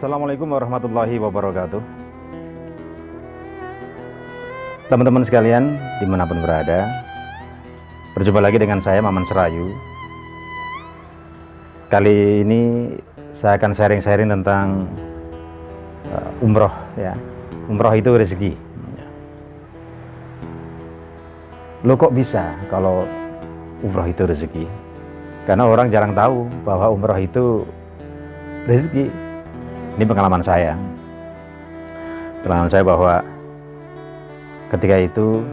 Assalamualaikum warahmatullahi wabarakatuh. Teman-teman sekalian dimanapun berada, berjumpa lagi dengan saya Maman Serayu. Kali ini saya akan sharing-sharing tentang umroh ya. Umroh itu rezeki. Lo kok bisa kalau umroh itu rezeki? Karena orang jarang tahu bahwa umroh itu rezeki. Ini pengalaman saya. Pengalaman saya bahwa ketika itu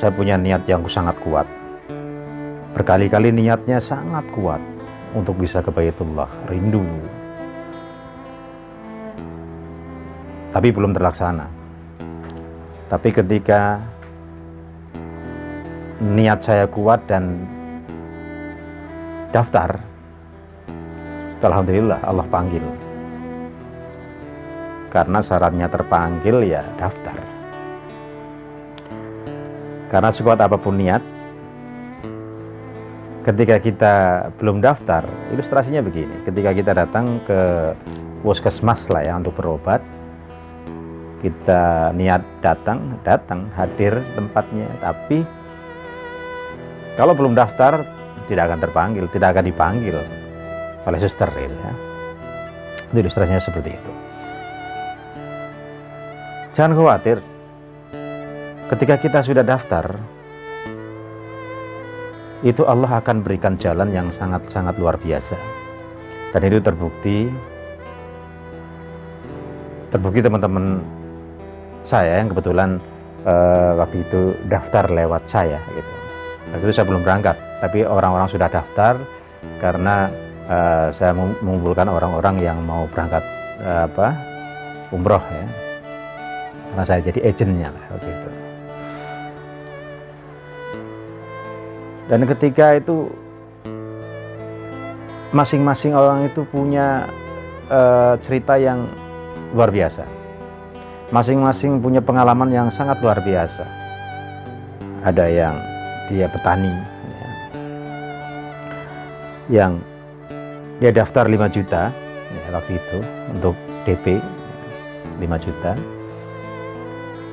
saya punya niat yang sangat kuat. Berkali-kali niatnya sangat kuat untuk bisa ke Baitullah, rindu. Tapi belum terlaksana. Tapi ketika niat saya kuat dan daftar, alhamdulillah Allah panggil. Karena syaratnya terpanggil ya daftar. Karena sekuat apapun niat, ketika kita belum daftar, ilustrasinya begini. Ketika kita datang ke puskesmas lah ya untuk berobat, kita niat datang hadir tempatnya, tapi kalau belum daftar tidak akan terpanggil, tidak akan dipanggil oleh suster ya. Itu ilustrasinya seperti itu. Jangan khawatir, ketika kita sudah daftar, itu Allah akan berikan jalan yang sangat-sangat luar biasa. Dan itu terbukti teman-teman saya yang kebetulan waktu itu daftar lewat saya gitu. Waktu itu saya belum berangkat, tapi orang-orang sudah daftar karena saya mengumpulkan orang-orang yang mau berangkat umroh ya. Karena saya jadi agentnya lah gitu. Dan ketika itu masing-masing orang itu punya cerita yang luar biasa. Masing-masing punya pengalaman yang sangat luar biasa. Ada yang dia petani ya, yang dia daftar 5 juta ya, waktu itu untuk DP 5 juta.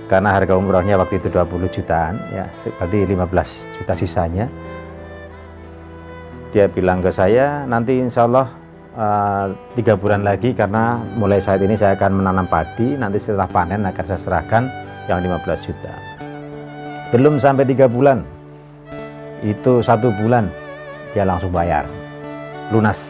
Karena harga umrohnya waktu itu 20 jutaan ya, berarti 15 juta sisanya. Dia bilang ke saya, nanti insya Allah 3 bulan lagi, karena mulai saat ini saya akan menanam padi, nanti setelah panen akan saya serahkan yang 15 juta. Belum sampai 3 bulan, itu 1 bulan dia langsung bayar lunas.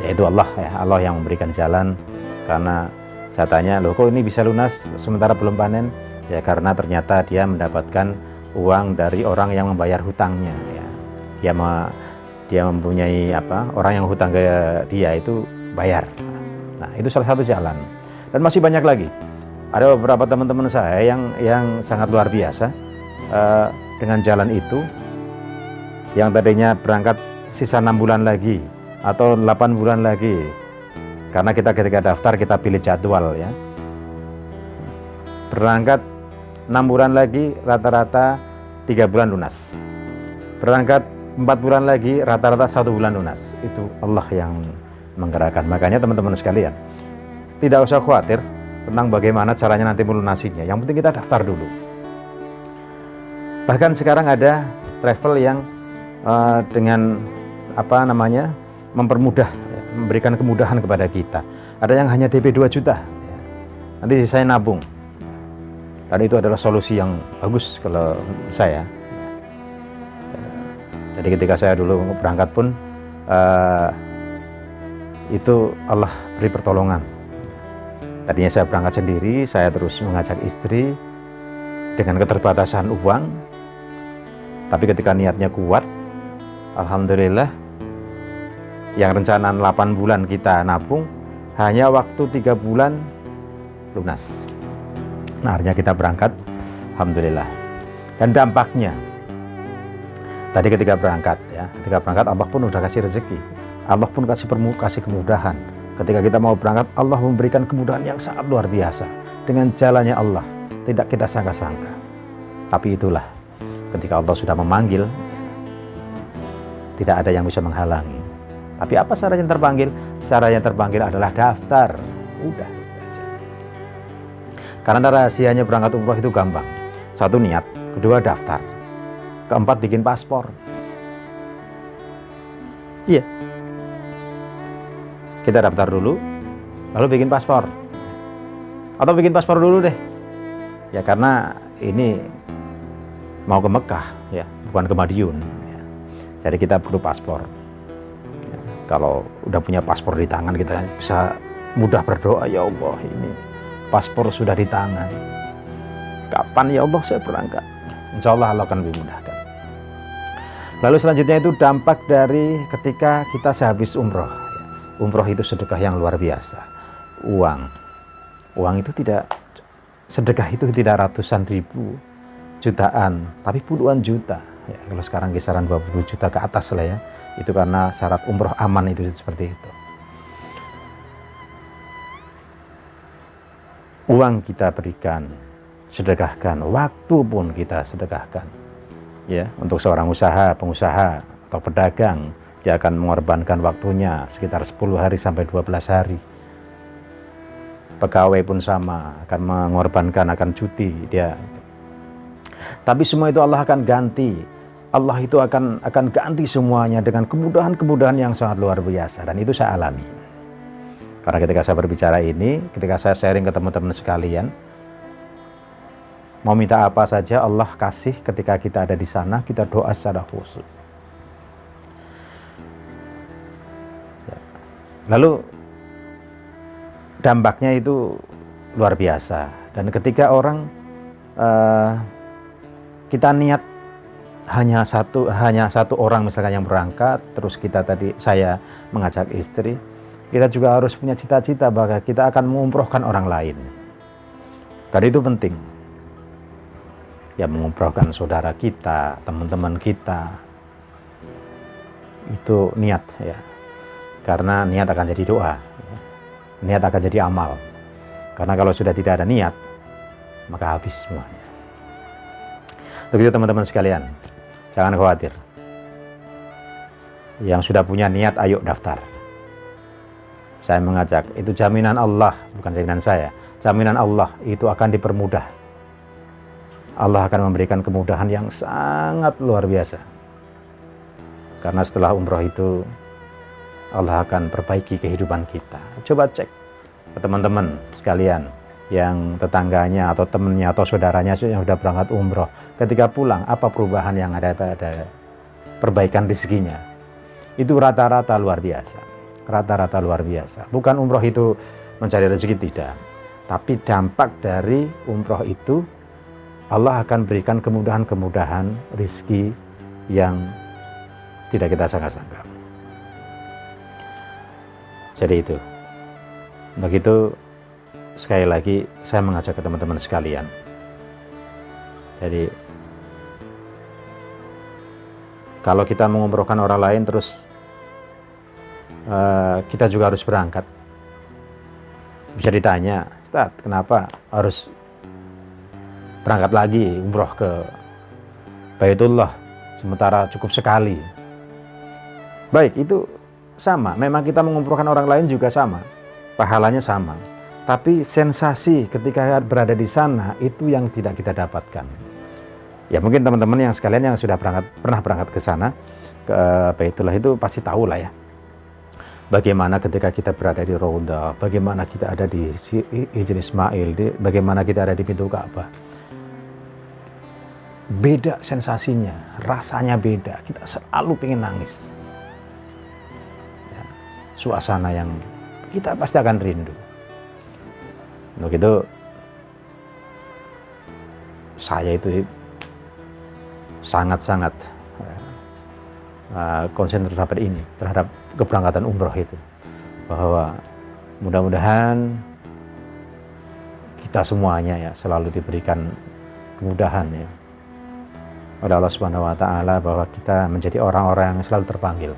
Yaitu Allah ya, Allah yang memberikan jalan. Karena saya tanya, loh kok ini bisa lunas sementara belum panen? Ya karena ternyata dia mendapatkan uang dari orang yang membayar hutangnya ya. Dia mempunyai orang yang hutang ke dia itu bayar. Nah itu salah satu jalan. Dan masih banyak lagi. Ada beberapa teman-teman saya yang sangat luar biasa dengan jalan itu. Yang tadinya berangkat sisa 6 bulan lagi atau 8 bulan lagi. Karena kita ketika daftar kita pilih jadwal ya. Berangkat 6 bulan lagi rata-rata 3 bulan lunas. Berangkat 4 bulan lagi rata-rata 1 bulan lunas. Itu Allah yang menggerakkan. Makanya teman-teman sekalian, tidak usah khawatir tentang bagaimana caranya nanti melunasinya. Yang penting kita daftar dulu. Bahkan sekarang ada travel yang dengan mempermudah, memberikan kemudahan kepada kita. Ada yang hanya DP 2 juta ya. Nanti saya nabung. Dan itu adalah solusi yang bagus kalau saya. Jadi ketika saya dulu berangkat pun itu Allah beri pertolongan. Tadinya saya berangkat sendiri, saya terus mengajak istri dengan keterbatasan uang. Tapi ketika niatnya kuat, alhamdulillah, yang rencana 8 bulan kita nabung, hanya waktu 3 bulan lunas. Nah akhirnya kita berangkat, alhamdulillah. Dan dampaknya, tadi ketika berangkat Allah pun udah kasih rezeki, Allah pun kasih kemudahan. Ketika kita mau berangkat, Allah memberikan kemudahan yang sangat luar biasa. Dengan jalannya Allah, tidak kita sangka-sangka. Tapi itulah, ketika Allah sudah memanggil, tidak ada yang bisa menghalangi. Tapi apa syarat yang terpanggil? cara yang terpanggil adalah daftar. Udah. Karena rahasianya berangkat umroh itu gampang. Satu, niat. Kedua, daftar. Keempat, bikin paspor. Iya. Kita daftar dulu, lalu bikin paspor. Atau bikin paspor dulu deh. Ya karena ini mau ke Mekah, ya, bukan ke Madiun. Ya. Jadi kita perlu paspor. Ya, kalau udah punya paspor di tangan, kita bisa mudah berdoa, ya Allah, ini paspor sudah di tangan. Kapan ya Allah saya berangkat? Insya Allah Allah akan lebih mudahkan. Lalu selanjutnya itu dampak dari ketika kita sehabis umroh. Umroh itu sedekah yang luar biasa. Uang itu tidak, sedekah itu tidak ratusan ribu, jutaan, tapi puluhan juta. Ya, kalau sekarang kisaran 20 juta ke atas lah ya. Itu karena syarat umroh aman itu seperti itu. Uang kita berikan, sedekahkan, waktu pun kita sedekahkan. Ya, untuk seorang pengusaha atau pedagang, dia akan mengorbankan waktunya sekitar 10 hari sampai 12 hari. Pegawai pun sama, akan mengorbankan, akan cuti dia. Tapi semua itu Allah akan ganti. Allah itu akan ganti semuanya dengan kemudahan-kemudahan yang sangat luar biasa, dan itu saya alami. Karena ketika saya berbicara ini, ketika saya sharing ke teman-teman sekalian, mau minta apa saja Allah kasih ketika kita ada di sana, kita doa secara khusus. Lalu dampaknya itu luar biasa. Dan ketika orang kita niat hanya satu orang misalkan yang berangkat, terus saya mengajak istri, kita juga harus punya cita-cita bahwa kita akan mengumrohkan orang lain. Dan itu penting. Ya, mengumrohkan saudara kita, teman-teman kita. Itu niat ya. Karena niat akan jadi doa. Niat akan jadi amal. Karena kalau sudah tidak ada niat, maka habis semuanya. Begitu teman-teman sekalian. Jangan khawatir. Yang sudah punya niat, ayo daftar. Saya mengajak, itu jaminan Allah, bukan jaminan saya. Jaminan Allah itu akan dipermudah. Allah akan memberikan kemudahan yang sangat luar biasa. Karena setelah umroh itu, Allah akan perbaiki kehidupan kita. Coba cek ke teman-teman sekalian yang tetangganya atau temannya atau saudaranya yang sudah berangkat umroh. Ketika pulang, apa perubahan yang ada perbaikan rezekinya. Itu rata-rata luar biasa. Rata-rata luar biasa. Bukan umroh itu mencari rezeki, tidak. Tapi dampak dari umroh itu, Allah akan berikan kemudahan-kemudahan rezeki yang tidak kita sangka-sangka. Jadi itu. Begitu, sekali lagi saya mengajak ke teman-teman sekalian. Jadi kalau kita mengumrohkan orang lain terus kita juga harus berangkat. Bisa ditanya, Ustaz, kenapa harus berangkat lagi umroh ke Baitullah sementara cukup sekali? Baik, itu sama. Memang kita mengumrohkan orang lain juga sama. Pahalanya sama. Tapi sensasi ketika berada di sana itu yang tidak kita dapatkan. Ya mungkin teman-teman yang sekalian yang sudah pernah berangkat ke sana, ke Baitullah itu pasti tahu lah ya. Bagaimana ketika kita berada di Raudhah, bagaimana kita ada di Hijr Ismail, bagaimana kita ada di pintu Ka'bah. Beda sensasinya, rasanya beda. Kita selalu pengen nangis. Ya, suasana yang kita pasti akan rindu. Untuk itu, saya itu sangat-sangat konsen terhadap keberangkatan umroh itu, bahwa mudah-mudahan kita semuanya ya selalu diberikan kemudahan ya oleh Allah Subhanahu wa taala, bahwa kita menjadi orang-orang yang selalu terpanggil.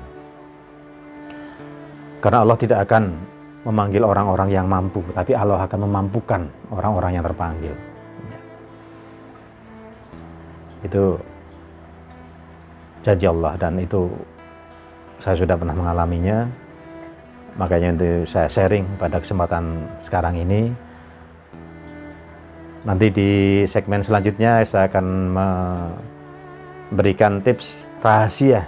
Karena Allah tidak akan memanggil orang-orang yang mampu, tapi Allah akan memampukan orang-orang yang terpanggil. Itu janji Allah, dan itu saya sudah pernah mengalaminya. Makanya itu saya sharing pada kesempatan sekarang ini. Nanti di segmen selanjutnya saya akan memberikan tips rahasia,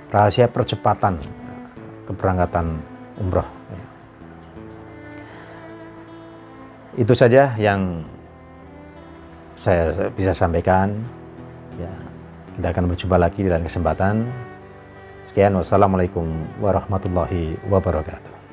rahasia percepatan keberangkatan umroh. Itu saja yang saya bisa sampaikan. Ya, kita akan berjumpa lagi di lain kesempatan. Sekian, wassalamualaikum warahmatullahi wabarakatuh.